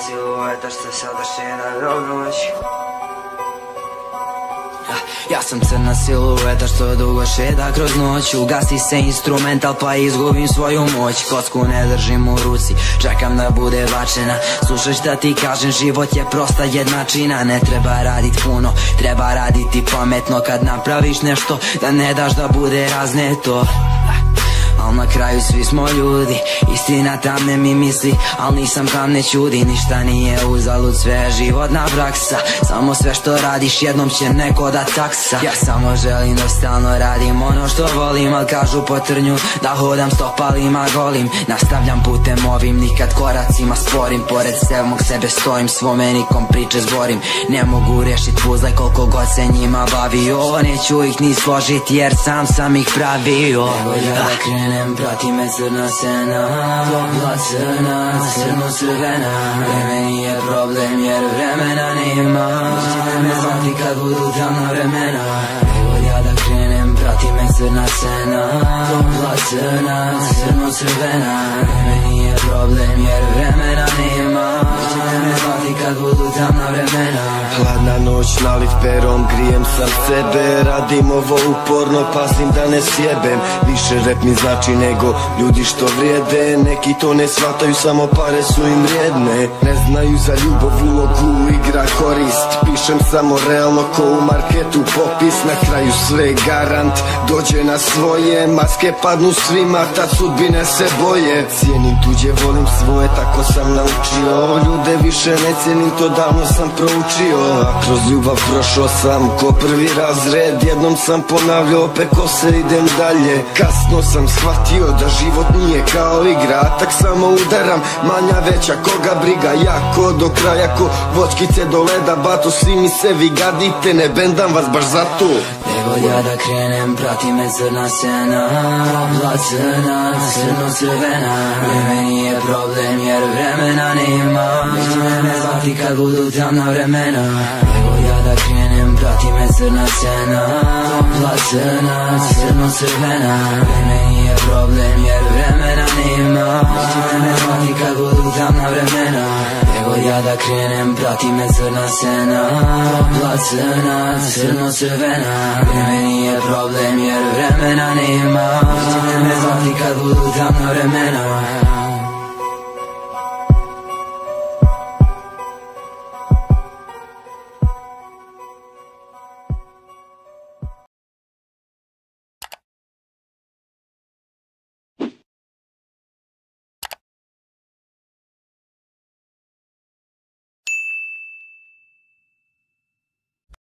silueta što sada šena do noći. Ja sam crna silueta što dugo šeda kroz noć. Ugasi se instrumental pa izgubim svoju moć. Kocku ne držim u ruci, čekam da bude bačena. Slušaj šta ti kažem, život je prosta jednačina. Ne treba radit puno, treba raditi pametno. Kad napraviš nešto, da ne daš da bude razneto. Al na kraju svi smo ljudi, istina tamne mi misli, al nisam tam ne čudi. Ništa nije uzalud, sve je životna praksa. Samo sve što radiš jednom će neko da taksa. Ja samo želim da stalno radim ono što volim, al kažu po trnju da hodam stopalima golim. Nastavljam putem ovim, nikad koracima sporim. Pored samog sebe stojim, svome nikom priče zborim. Ne mogu rešit puzle koliko god se njima bavio. Neću ih ni složit jer sam ih pravio. Prati me crna scena, topla crna, crno-crvena. Vreme nije problem jer vremena nema. Možete me zvati kad budu tamna vremena. Evo ja da krenem, prati me crna scena, topla crna, crno-crvena. Vreme nije problem jer vremena nema. Možete me zvati kad budu tamna vremena. Hladna noć, naliv perom, grijem sam sebe. Radim ovo uporno, pazim da ne sjebem. Više rep mi znači nego ljudi što vrijede. Neki to ne shvataju, samo pare su im vrijedne. Ne znaju za ljubav, ulogu, igra korist. Pišem samo realno ko u marketu popis. Na kraju sve garant, dođe na svoje. Maske padnu svima, tad sudbine se boje. Cijenim tuđe, volim svoje, tako sam naučio. Ljude više ne cijenim, to davno sam proučio. A kroz ljubav prošao sam ko prvi razred. Jednom sam ponavljao, peko se idem dalje. Kasno sam shvatio da život nije kao igra. Tak samo udaram, manja veća, koga briga. Jako do kraja ko vočkice do leda. Bato, svi mi se vi gadite, ne bendam vas baš zato. Evo ja da krenem, prati me crna scena, topla crna, crno-crvena. Vreme nije problem jer vremena nema. Možete me zvati kad budu tamna vremena. Evo ja da krenem, prati me crna scena, topla crna, crno-crvena. Vreme nije problem jer vremena nema. Možete me zvati kad budu tamna vremena. Evo ja da krenem, prati me crna scena, topla crna, crno-crvena. Vreme nije problem jer vremena nema. Možete me zvati kad budu tamna vremena.